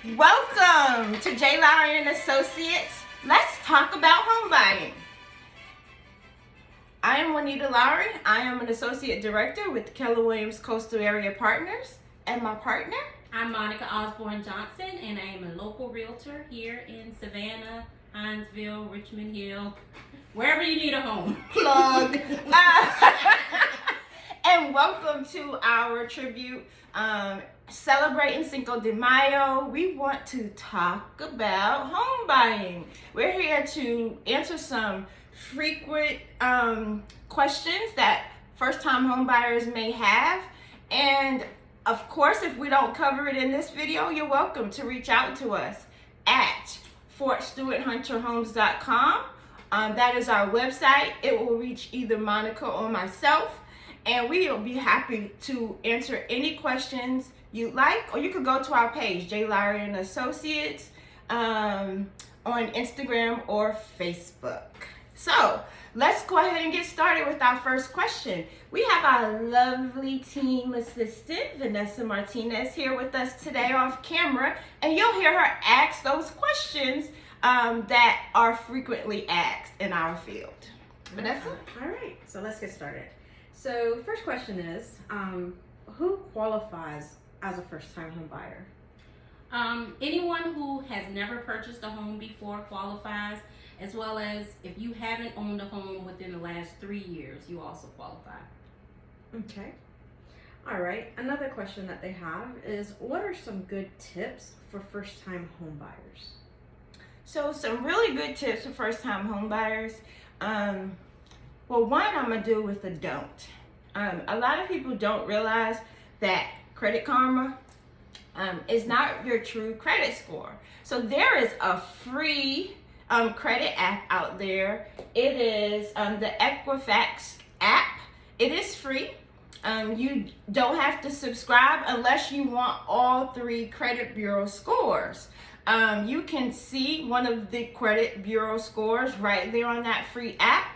Welcome to J. Lowry and Associates. Let's talk about home buying. I am Juanita Lowry. I am an associate director with Keller Williams Coastal Area Partners, and my partner. I'm Monica Osborne Johnson, and I am a local realtor here in Savannah, Hinesville, Richmond Hill, wherever you need a home. Plug. And welcome to our tribute celebrating Cinco de Mayo. We want to talk about home buying. We're here to answer some frequent questions that first-time home buyers may have. And of course, if we don't cover it in this video, you're welcome to reach out to us at fortstewarthunterhomes.com. That is our website. It will reach either Monica or myself, and we will be happy to answer any questions you'd like. Or you could go to our page, J. Lowry and Associates, on Instagram or Facebook. So let's go ahead and get started with our first question. We have our lovely team assistant, Vanessa Martinez, here with us today off camera, and you'll hear her ask those questions that are frequently asked in our field. Vanessa? All right, so let's get started. So first question is, who qualifies as a first-time home buyer? Anyone who has never purchased a home before qualifies, as well as if you haven't owned a home within the last 3 years, you also qualify. Okay. All right, another question that they have is, what are some good tips for first-time home buyers? So some really good tips for first-time home buyers. Well, one I'm gonna do with a don't. A lot of people don't realize that Credit Karma is not your true credit score. So there is a free credit app out there. It is the Equifax app. It is free. You don't have to subscribe unless you want all 3 credit bureau scores. You can see one of the credit bureau scores right there on that free app.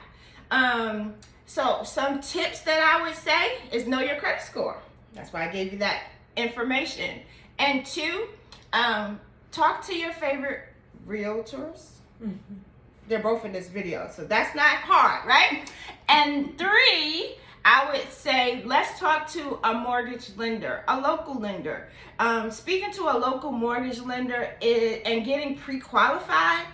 So some tips that I would say is know your credit score. That's why I gave you that information. And 2, talk to your favorite realtors. Mm-hmm. They're both in this video, so that's not hard, right? And 3, I would say let's talk to a mortgage lender, a local lender. Speaking to a local mortgage lender and getting pre-qualified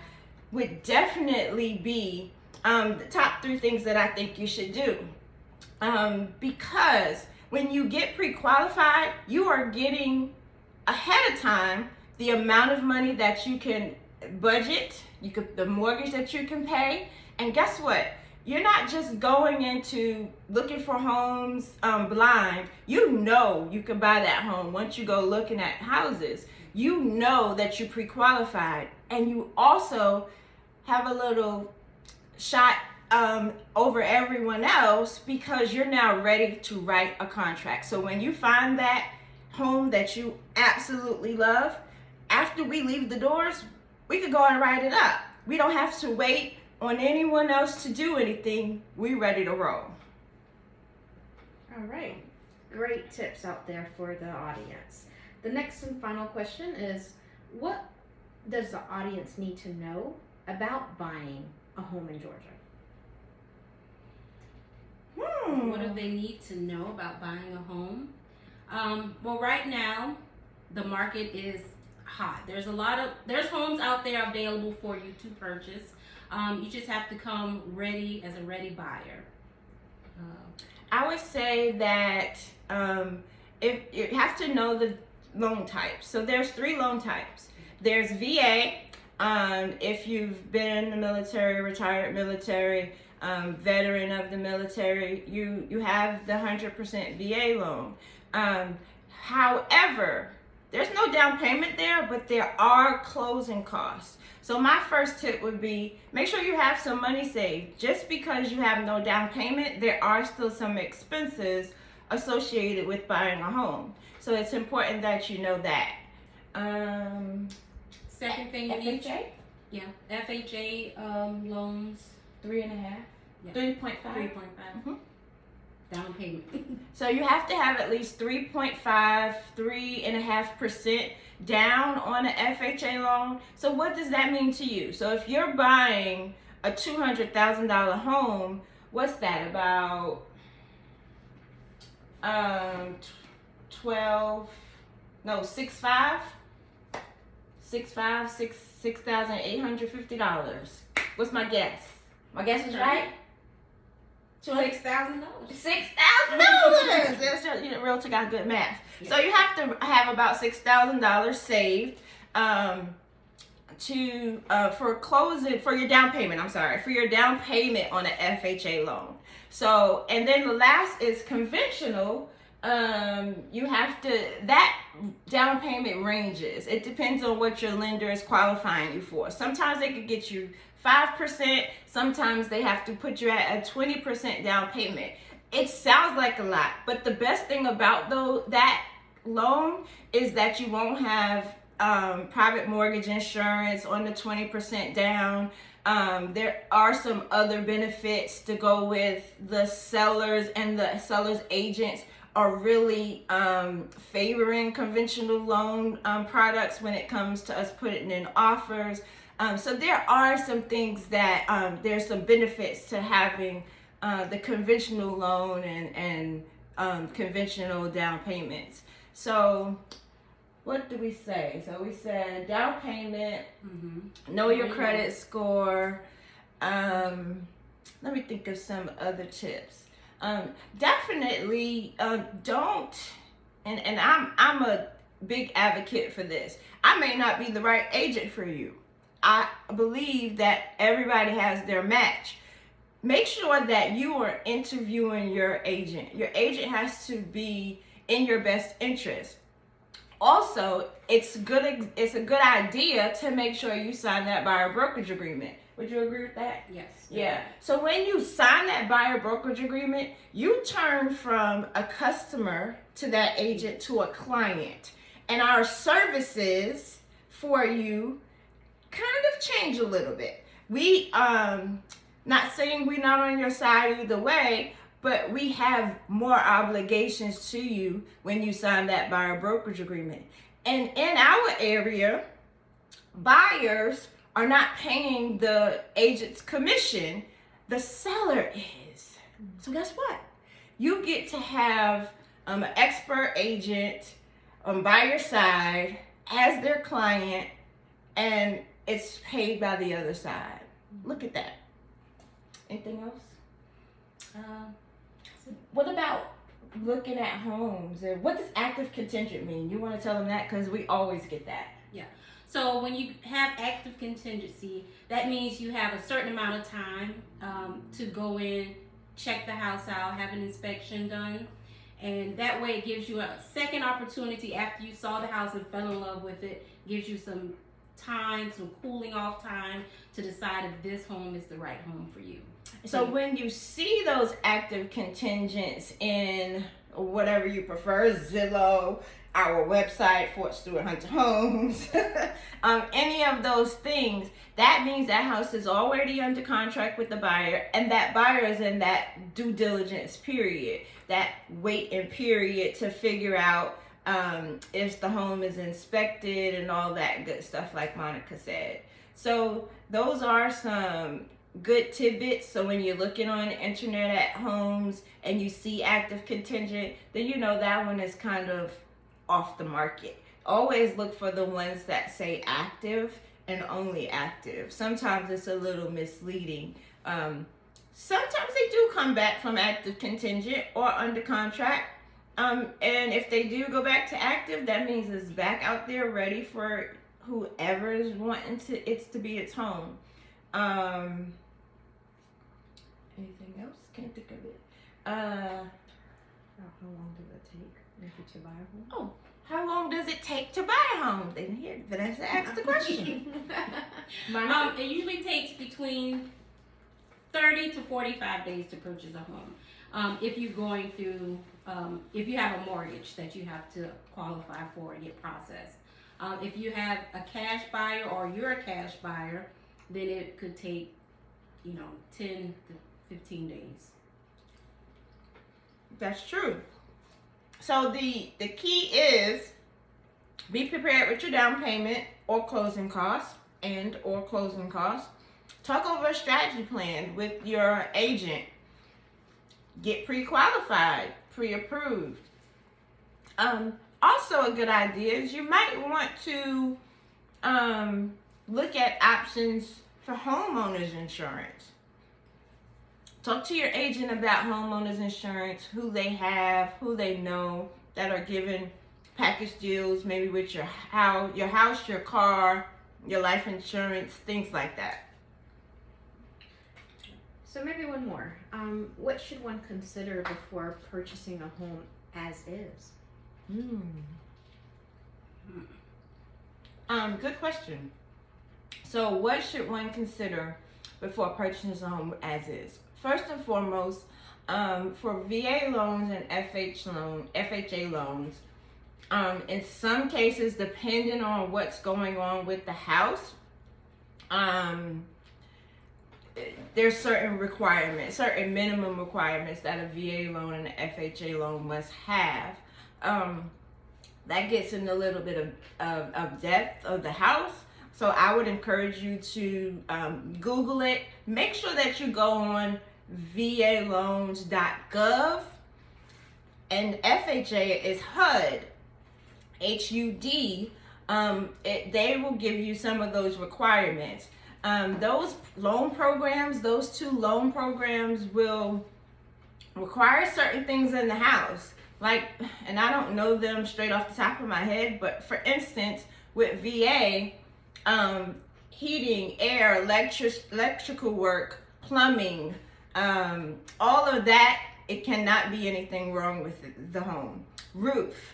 would definitely be the top 3 things that I think you should do. Because when you get pre-qualified, you are getting ahead of time the amount of money that you can budget, the mortgage that you can pay. And guess what? You're not just going into looking for homes blind. You know you can buy that home once you go looking at houses. You know that you're pre-qualified, and you also have a little shot over everyone else because you're now ready to write a contract. So when you find that home that you absolutely love, after we leave the doors, we could go and write it up. We don't have to wait on anyone else to do anything. We're ready to roll. All right, great tips out there for the audience. The next and final question is, what does the audience need to know about buying a home in Georgia? What do they need to know about buying a home? Well, right now, the market is hot. There's homes out there available for you to purchase. You just have to come ready as a ready buyer. I would say that if you have to know the loan types. So there's 3 loan types. There's VA, if you've been in the military, retired military, veteran of the military, you have the 100% VA loan. However, there's no down payment there, but there are closing costs. So my first tip would be make sure you have some money saved. Just because you have no down payment, there are still some expenses associated with buying a home. So it's important that you know that. Second thing you need. FHA? Yeah, FHA loans. 3.5. Yeah. 3.5. 3.5. Mm-hmm. down payment. So you have to have at least 3.5% down on an FHA loan. So what does that mean to you? So if you're buying a $200,000 home, what's that about? 6,850. What's my guess? My guess is right. $6,000. $6,000. That's just, realtor got good math. Yeah. So you have to have about $6,000 saved for closing for your down payment. For your down payment on an FHA loan. So, and then the last is conventional. You have to, that down payment ranges. It depends on what your lender is qualifying you for. Sometimes they could get you 5%. Sometimes they have to put you at a 20% down payment. It sounds like a lot, but the best thing about that loan is that you won't have private mortgage insurance on the 20% down. There are some other benefits to go with the sellers, and the sellers agents are really favoring conventional loan products when it comes to us putting in offers. So there are some things that there's some benefits to having the conventional loan and conventional down payments. So what do we say? So we said down payment, know your credit score. Let me think of some other tips. Definitely don't, and I'm a big advocate for this. I may not be the right agent for you. I believe that everybody has their match. Make sure that you are interviewing your agent. Your agent has to be in your best interest. Also, it's a good idea to make sure you sign that buyer brokerage agreement. Would you agree with that? Yes. Yeah. So when you sign that buyer brokerage agreement, you turn from a customer to that agent to a client. And our services for you kind of change a little bit. We, not saying we're not on your side either way, but we have more obligations to you when you sign that buyer brokerage agreement. And in our area, buyers are not paying the agent's commission, the seller is. So guess what? You get to have an expert agent by your side as their client, and it's paid by the other side. Look at that. Anything else? What about looking at homes? And what does active contingent mean? You want to tell them that? Because we always get that. So when you have active contingency, that means you have a certain amount of time to go in, check the house out, have an inspection done. And that way it gives you a second opportunity after you saw the house and fell in love with it, gives you some time, some cooling off time to decide if this home is the right home for you. So when you see those active contingents in whatever you prefer, Zillow, our website, Fort Stewart Hunter Homes, any of those things, that means that house is already under contract with the buyer, and that buyer is in that due diligence period, that waiting period to figure out if the home is inspected and all that good stuff like Monica said. So those are some good tidbits. So when you're looking on the internet at homes and you see active contingent, then you know that one is kind of off the market. Always look for the ones that say active and only active. Sometimes it's a little misleading. Sometimes they do come back from active contingent or under contract. And if they do go back to active, that means it's back out there ready for whoever is wanting it to be its home. Anything else? Can't think of it. How long does it take maybe to buy a home? Oh, how long does it take to buy a home? They didn't hear Vanessa ask the question. It usually takes between 30 to 45 days to purchase a home. If you're going through, if you have a mortgage that you have to qualify for and get processed. If you have a cash buyer or you're a cash buyer, then it could take, 10 to 15 days. That's true. So the key is be prepared with your down payment or closing costs Talk over a strategy plan with your agent. Get pre-qualified, pre-approved. Also a good idea is you might want to look at options for homeowners insurance. Talk to your agent about homeowners insurance, who they have, who they know that are giving package deals, maybe with your house, your car, your life insurance, things like that. So maybe one more. What should one consider before purchasing a home as is? Good question. So what should one consider before purchasing a home as is? First and foremost, for VA loans and FHA loans, in some cases, depending on what's going on with the house, there's certain minimum requirements that a VA loan and an FHA loan must have. That gets in a little bit of depth of the house. So I would encourage you to Google it. Make sure that you go on valoans.gov, and FHA is HUD, HUD. They will give you some of those requirements. Those two loan programs will require certain things in the house. Like, and I don't know them straight off the top of my head, but for instance, with VA, heating, air, electrical work, plumbing, all of that, it cannot be anything wrong with the home. Roof,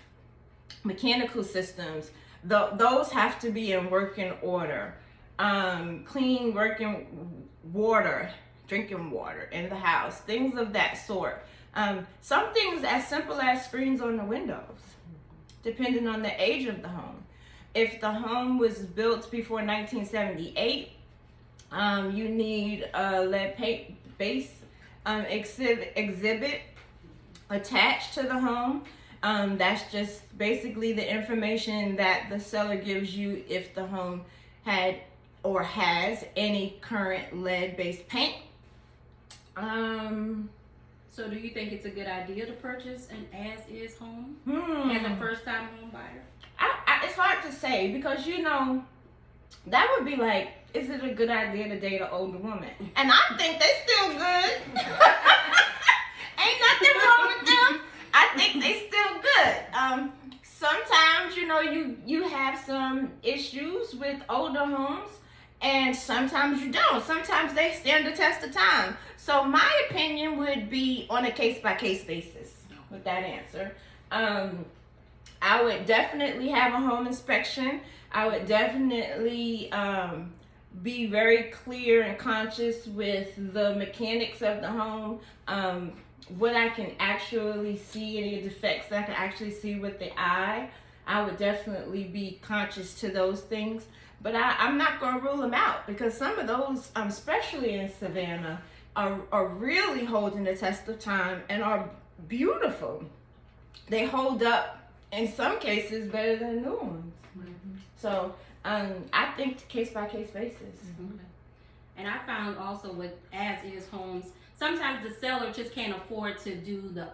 mechanical systems, those have to be in working order. Clean working water, drinking water in the house, things of that sort. Some things as simple as screens on the windows, depending on the age of the home. If the home was built before 1978, you need a lead paint base exhibit attached to the home. That's just basically the information that the seller gives you if the home had or has any current lead-based paint. So do you think it's a good idea to purchase an as-is home as a first-time home buyer? It's hard to say because, that would be like, is it a good idea to date an older woman? And I think they still good. Ain't nothing wrong with them. I think they still good. Sometimes, you have some issues with older homes, and sometimes you don't. Sometimes they stand the test of time. So my opinion would be on a case-by-case basis with that answer. I would definitely have a home inspection. I would definitely be very clear and conscious with the mechanics of the home, what I can actually see, any defects that I can actually see with the eye. I would definitely be conscious to those things. But I'm not going to rule them out because some of those, especially in Savannah, are really holding the test of time and are beautiful. They hold up, in some cases, better than new ones. Mm-hmm. So I think case-by-case basis. Mm-hmm. And I found also with as-is homes, sometimes the seller just can't afford to do the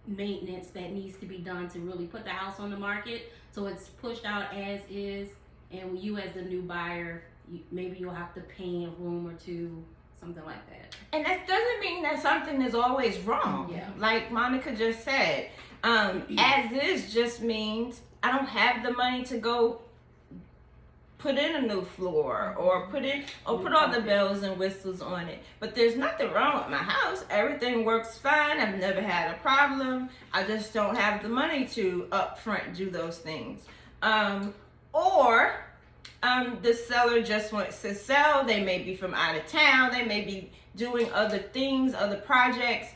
maintenance that needs to be done to really put the house on the market. So it's pushed out as is, and you as the new buyer, maybe you'll have to paint a room or two, something like that. And that doesn't mean that something is always wrong. Yeah. Like Monica just said, as is just means I don't have the money to go put in a new floor or put all the bells and whistles on it. But there's nothing wrong with my house. Everything works fine. I've never had a problem. I just don't have the money to upfront do those things. Or the seller just wants to sell. They may be from out of town. They may be doing other things, other projects,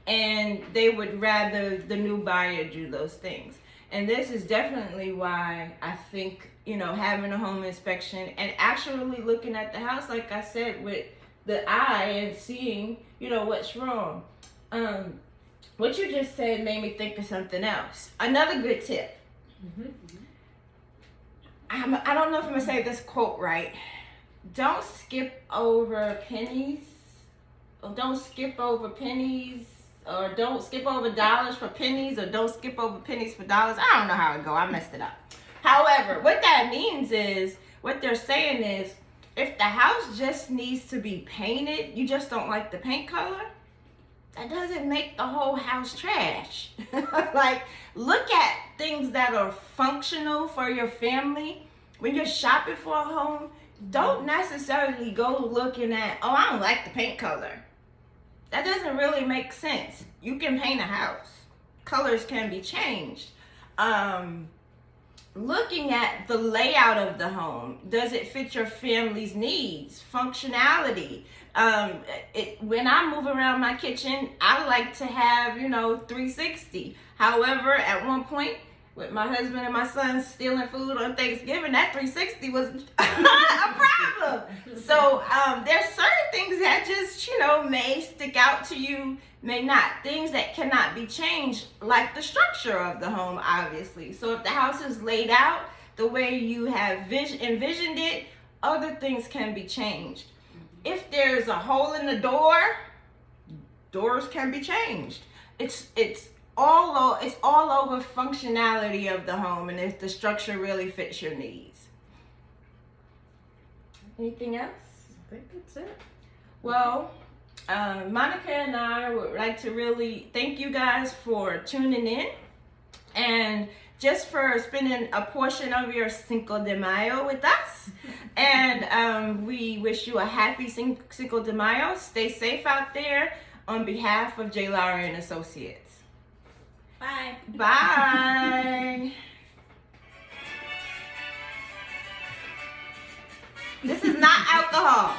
and they would rather the new buyer do those things. And this is definitely why I think, having a home inspection and actually looking at the house, like I said, with the eye and seeing, what's wrong. what you just said made me think of something else. Another good tip. I don't know if I'm gonna say this quote right. Don't skip over pennies, or don't skip over pennies, or don't skip over dollars for pennies, or don't skip over pennies for dollars. I don't know how it go. I messed it up. However, what that means is, what they're saying is, if the house just needs to be painted, you just don't like the paint color, that doesn't make the whole house trash. Like, look at things that are functional for your family. When you're shopping for a home, don't necessarily go looking at, oh, I don't like the paint color. That doesn't really make sense. You can paint a house. Colors can be changed. Looking at the layout of the home, does it fit your family's needs, functionality? When I move around my kitchen, I like to have, 360. However, at one point, with my husband and my son stealing food on Thanksgiving, that 360 was a problem. So there's certain things that just, may stick out to you, may not. Things that cannot be changed, like the structure of the home, obviously. So if the house is laid out the way you have envisioned it, other things can be changed. If there's a hole in the door, doors can be changed. It's all over functionality of the home and if the structure really fits your needs. Anything else? I think that's it. Well, Monica and I would like to really thank you guys for tuning in and just for spending a portion of your Cinco de Mayo with us. And we wish you a happy Cinco de Mayo. Stay safe out there on behalf of J. Lowry and Associates. Bye. Bye. This is not alcohol.